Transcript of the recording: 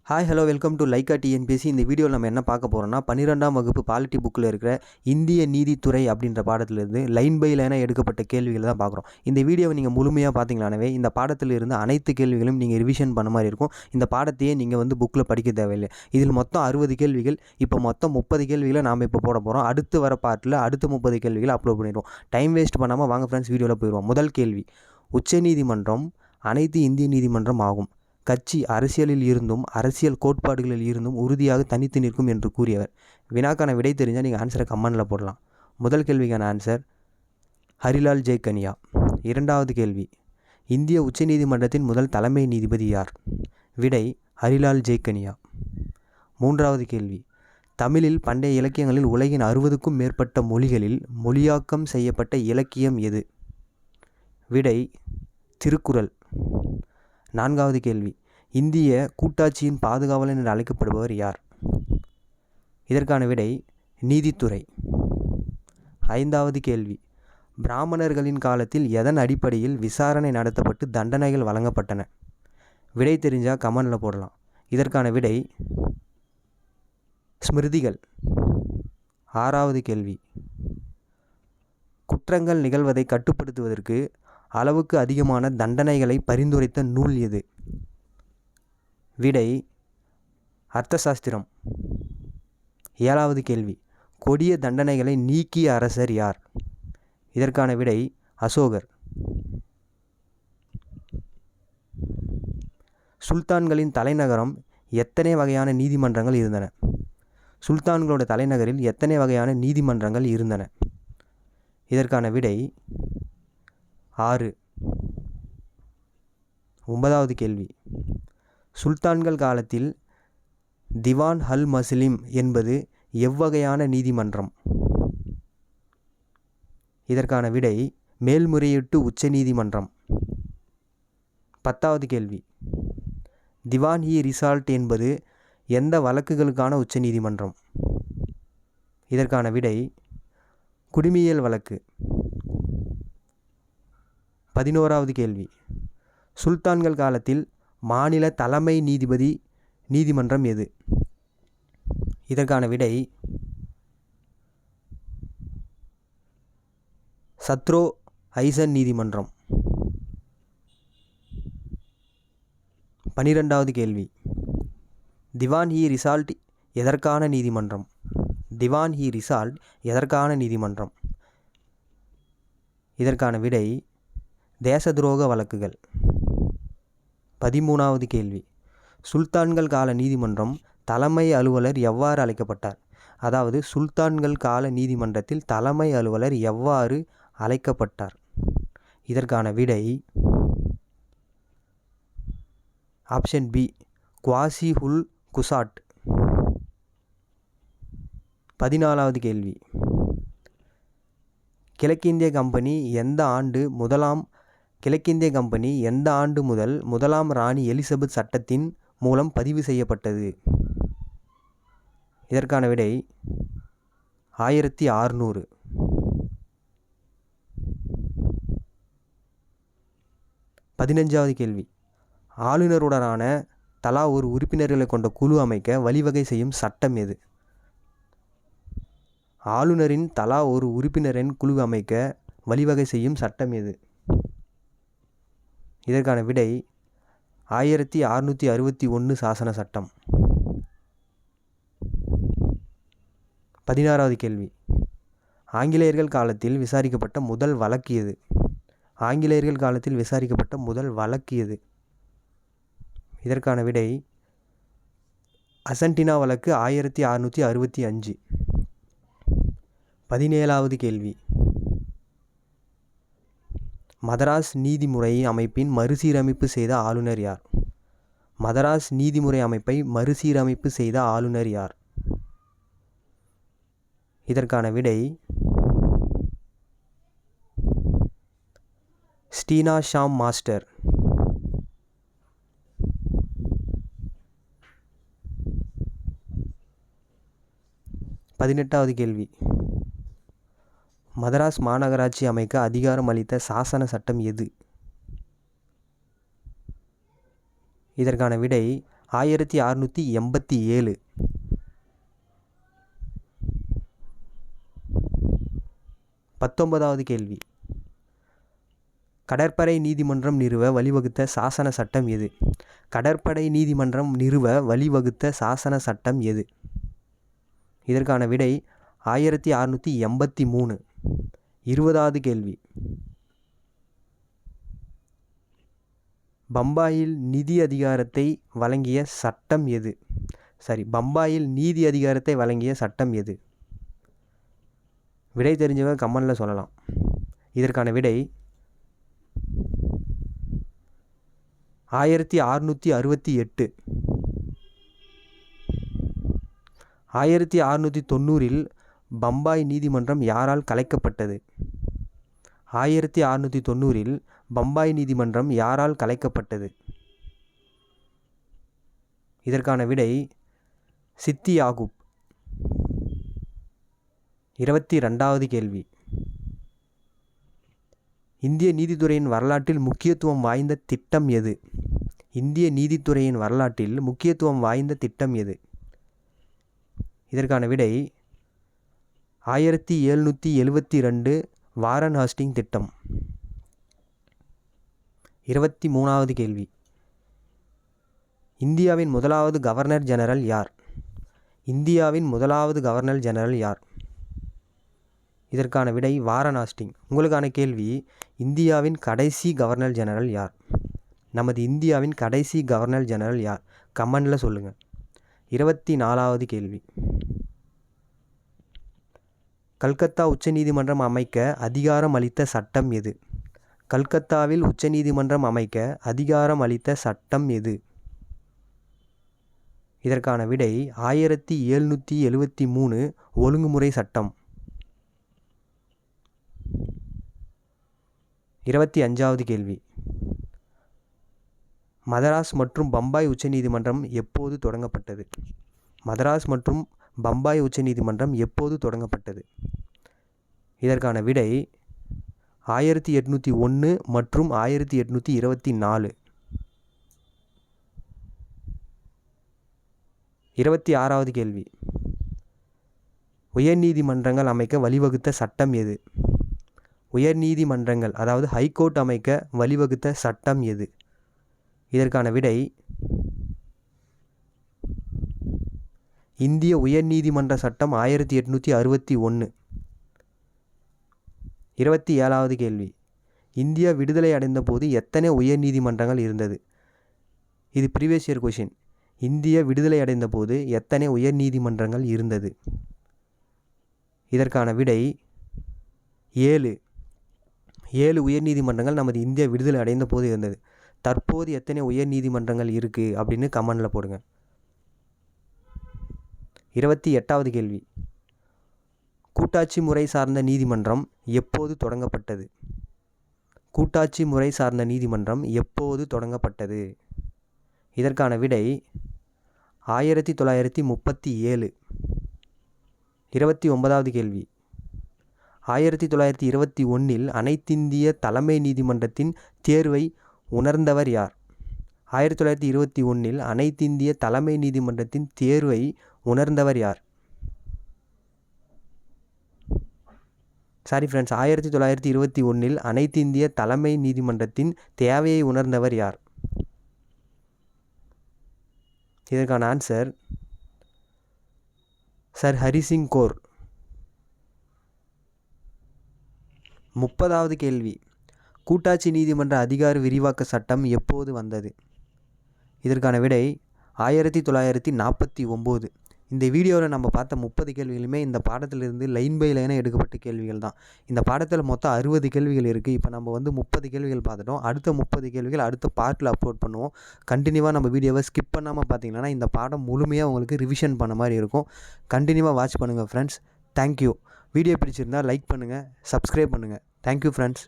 Hi hello welcome to Lyca TNPSC. இந்த வீடியோவில் நம்ம என்ன பார்க்க போகிறோம்னா 12ஆம் வகுப்பு பாலிட்டி புக்கில் இருக்கிற இந்திய நீதித்துறை அப்படின்ற பாடத்திலிருந்து லைன் பை லைனாக எடுக்கப்பட்ட கேள்விகளை தான் பார்க்குறோம். இந்த வீடியோவை நீங்கள் முழுமையாக பார்த்தீங்களானவே இந்த பாடத்தில் இருந்து அனைத்து கேள்விகளும் நீங்கள் ரிவிஷன் பண்ண மாதிரி இருக்கும். இந்த பாடத்தையே நீங்கள் புக்கில் படிக்க தேவையில்லை. இதில் மொத்தம் 60 கேள்விகள், இப்போ மொத்தம் 30 கேள்விகளை நாம் இப்போ போட போகிறோம். அடுத்து வர பாட்டில் அடுத்த 30 கேள்விகளை அப்லோட் பண்ணிடுவோம். டைம் வேஸ்ட் பண்ணாமல் வாங்க ஃப்ரெண்ட்ஸ் வீடியோவில் போயிடுவோம். முதல் கேள்வி, உச்சநீதிமன்றம் அனைத்து இந்திய நீதிமன்றம் ஆகும். கட்சி அரசியலில் இருந்தும் அரசியல் கோட்பாடுகளில் இருந்தும் உறுதியாக தனித்து நிற்கும் என்று கூறியவர். வினாக்கான விடை தெரிஞ்சால் நீங்கள் ஆன்சரை கமெண்டில் போடலாம். முதல் கேள்விக்கான ஆன்சர் ஹரிலால் ஜெய்கனியா. இரண்டாவது கேள்வி, இந்திய உச்சநீதிமன்றத்தின் முதல் தலைமை நீதிபதி யார்? விடை ஹரிலால் ஜெய்கனியா. மூன்றாவது கேள்வி, தமிழில் பண்டைய இலக்கியங்களில் உலகின் 60க்கும் மேற்பட்ட மொழிகளில் மொழியாக்கம் செய்யப்பட்ட இலக்கியம் எது? விடை திருக்குறள். நான்காவது கேள்வி, இந்திய கூட்டாட்சியின் பாதுகாவலன் என்று அழைக்கப்படுபவர் யார்? இதற்கான விடை நீதித்துறை. ஐந்தாவது கேள்வி, பிராமணர்களின் காலத்தில் எதன் அடிப்படையில் விசாரணை நடத்தப்பட்டு தண்டனைகள் வழங்கப்பட்டன? விடை தெரிஞ்சால் கமெண்டில் போடலாம். இதற்கான விடை ஸ்மிருதிகள். ஆறாவது கேள்வி, குற்றங்கள் நிகழ்வதை கட்டுப்படுத்துவதற்கு அளவுக்கு அதிகமான தண்டனைகளை பரிந்துரைத்த நூல் எது? விடை அர்த்தசாஸ்திரம். ஏழாவது கேள்வி, கொடிய தண்டனைகளை நீக்கிய அரசர் யார்? இதற்கான விடை அசோகர். சுல்தான்களின் தலைநகரம் எத்தனை வகையான நீதிமன்றங்கள் இருந்தன? சுல்தான்களோட தலைநகரில் எத்தனை வகையான நீதிமன்றங்கள் இருந்தன? இதற்கான விடை 6. ஒன்பதாவது கேள்வி, சுல்தான்கள் காலத்தில் திவான் அல் மஸ்லிம் என்பது எவ்வகையான நீதிமன்றம்? இதற்கான விடை மேல்முறையீட்டு உச்ச நீதிமன்றம். 10வது கேள்வி, திவான் இ ரிசால்ட் என்பது எந்த வழக்குகளுக்கான உச்ச நீதிமன்றம்? இதற்கான விடை குடிமையியல் வழக்கு. 11வது கேள்வி, சுல்தான்கள் காலத்தில் மாநில தலைமை நீதிமன்றம் எது? இதற்கான விடை சத்ரோ ஐசன் நீதிமன்றம். 12வது கேள்வி, திவான் இ ரிசால்ட் எதற்கான நீதிமன்றம்? திவான் இ ரிசால்ட் எதற்கான நீதிமன்றம்? இதற்கான விடை தேச துரோக வழக்குகள். 13வது கேள்வி, சுல்தான்கள் கால நீதிமன்றம் தலைமை அலுவலர் எவ்வாறு அழைக்கப்பட்டார்? அதாவது சுல்தான்கள் கால நீதிமன்றத்தில் தலைமை அலுவலர் எவ்வாறு அழைக்கப்பட்டார்? இதற்கான விடை ஆப்ஷன் பி, குவாசி உல் குசாட். 14வது கேள்வி, கிழக்கிந்திய கம்பெனி எந்த ஆண்டு முதல் முதலாம் ராணி எலிசபெத் சட்டத்தின் மூலம் பதிவு செய்யப்பட்டது? இதற்கான விடை 1600. 15வது கேள்வி, ஆளுநருடனான தலா ஒரு உறுப்பினர்களை கொண்ட குழு அமைக்க வழிவகை செய்யும் சட்டம் எது? ஆளுநரின் தலா ஒரு உறுப்பினரின் குழு அமைக்க வழிவகை செய்யும் சட்டம் எது? இதற்கான விடை 1661 சாசன சட்டம். 16வது கேள்வி, ஆங்கிலேயர்கள் காலத்தில் விசாரிக்கப்பட்ட முதல் வழக்கு எது? ஆங்கிலேயர்கள் காலத்தில் விசாரிக்கப்பட்ட முதல் வழக்கு எது? இதற்கான விடை அசன்டினா வழக்கு 1665. 17வது கேள்வி, மதராஸ் நீதிமுறை அமைப்பின் மறுசீரமைப்பு செய்த ஆளுநர் யார்? மதராஸ் நீதிமுறை அமைப்பை மறுசீரமைப்பு செய்த ஆளுநர் யார்? இதற்கான விடை ஸ்டீனா ஷாம் மாஸ்டர். 18வது கேள்வி, மதராஸ் மாநகராட்சி அமைக்க அதிகாரம் அளித்த சாசன சட்டம் எது? இதற்கான விடை 1687. 19வது கேள்வி. கடற்படை நீதிமன்றம் நிறுவ வழிவகுத்த சாசன சட்டம் எது? கடற்படை நீதிமன்றம் நிறுவ வழிவகுத்த சாசன சட்டம் எது? இதற்கான விடை 1683. 20வது கேள்வி. பம்பாயில் நிதி அதிகாரத்தை வழங்கிய சட்டம் எது? பம்பாயில் நீதி அதிகாரத்தை வழங்கிய சட்டம் எது? விடை தெரிஞ்சவங்க கமெண்டில் சொல்லலாம். இதற்கான விடை 1668. 1690 பம்பாய் நீதிமன்றம் யாரால் கலைக்கப்பட்டது? 1690 பம்பாய் நீதிமன்றம் யாரால் கலைக்கப்பட்டது? இதற்கான விடை சித்தி யாகூப். 22வது கேள்வி. இந்திய நீதித்துறையின் வரலாற்றில் முக்கியத்துவம் வாய்ந்த திட்டம் எது? இந்திய நீதித்துறையின் வரலாற்றில் முக்கியத்துவம் வாய்ந்த திட்டம் எது? இதற்கான விடை 1772 வாரன் ஹாஸ்டிங் திட்டம். 23வது கேள்வி. இந்தியாவின் முதலாவது கவர்னர் ஜெனரல் யார்? இந்தியாவின் முதலாவது கவர்னர் ஜெனரல் யார்? இதற்கான விடை வாரன் ஹாஸ்டிங். உங்களுக்கான கேள்வி, இந்தியாவின் கடைசி கவர்னர் ஜெனரல் யார்? நமது இந்தியாவின் கடைசி கவர்னர் ஜெனரல் யார்? கமெண்டில் சொல்லுங்கள். 24வது கேள்வி. கல்கத்தா உச்சநீதிமன்றம் அமைக்க அதிகாரம் அளித்த சட்டம் எது? கல்கத்தாவில் உச்சநீதிமன்றம் அமைக்க அதிகாரம் அளித்த சட்டம் எது? இதற்கான விடை 1773 ஒழுங்குமுறை சட்டம். 25வது கேள்வி. மதராஸ் மற்றும் பம்பாய் உச்சநீதிமன்றம் எப்போது தொடங்கப்பட்டது? மதராஸ் மற்றும் பம்பாய் உச்சநீதிமன்றம் எப்போது தொடங்கப்பட்டது? இதற்கான விடை 1801 மற்றும் 1824. 26வது கேள்வி. உயர்நீதிமன்றங்கள் அமைக்க வழிவகுத்த சட்டம் எது? உயர்நீதிமன்றங்கள் அதாவது ஹைகோர்ட் அமைக்க வழிவகுத்த சட்டம் எது? இதற்கான விடை இந்திய உயர்நீதிமன்ற சட்டம் 1861. 27வது கேள்வி. இந்தியா விடுதலை அடைந்த போது எத்தனை உயர்நீதிமன்றங்கள் இருந்தது? இது ப்ரீவியஸ் இயர் கொஷின். இந்தியா விடுதலை அடைந்த போது எத்தனை உயர்நீதிமன்றங்கள் இருந்தது? இதற்கான விடை 7. 7 உயர்நீதிமன்றங்கள் நமது இந்தியா விடுதலை அடைந்த போது இருந்தது. தற்போது எத்தனை உயர்நீதிமன்றங்கள் இருக்குது அப்படின்னு கமெண்டில் போடுங்க. 28வது கேள்வி. கூட்டாட்சி முறை சார்ந்த நீதிமன்றம் எப்போது தொடங்கப்பட்டது? கூட்டாட்சி முறை சார்ந்த நீதிமன்றம் எப்போது தொடங்கப்பட்டது? இதற்கான விடை 1937. 29வது கேள்வி. 1921 அனைத்திந்திய தலைமை நீதிமன்றத்தின் தேர்வை உணர்ந்தவர் யார்? 1921 அனைத்திந்திய தலைமை நீதிமன்றத்தின் தேர்வை உணர்ந்தவர் யார்? சாரி ஃப்ரெண்ட்ஸ், 1921 அனைத்திந்திய தலைமை நீதிமன்றத்தின் தேவையை உணர்ந்தவர் யார்? இதற்கான ஆன்சர் சர் ஹரிசிங் கோர். 30வது கேள்வி. கூட்டாட்சி நீதிமன்ற அதிகார விரிவாக்க சட்டம் எப்போது வந்தது? இதற்கான விடை 1949. இந்த வீடியோவில் நம்ம பார்த்த 30 கேள்விகளுமே இந்த பாடத்திலிருந்து லைன் பை லைனாக எடுக்கப்பட்ட கேள்விகள் தான். இந்த பாடத்தில் மொத்தம் 60 கேள்விகள் இருக்குது. இப்போ நம்ம 30 கேள்விகள் பார்த்துட்டோம். அடுத்த 30 கேள்விகள் அடுத்த பார்ட்டில் அப்லோட் பண்ணுவோம். கண்டினியூவாக நம்ம வீடியோவை ஸ்கிப் பண்ணாமல் பார்த்தீங்கன்னா இந்த பாடம் முழுமையாக உங்களுக்கு ரிவிஷன் பண்ண மாதிரி இருக்கும். கண்டினியூவாக வாட்ச் பண்ணுங்கள் ஃப்ரெண்ட்ஸ். தேங்க்யூ. வீடியோ பிடிச்சிருந்தால் லைக் பண்ணுங்கள், சப்ஸ்கிரைப் பண்ணுங்கள். Thank you friends.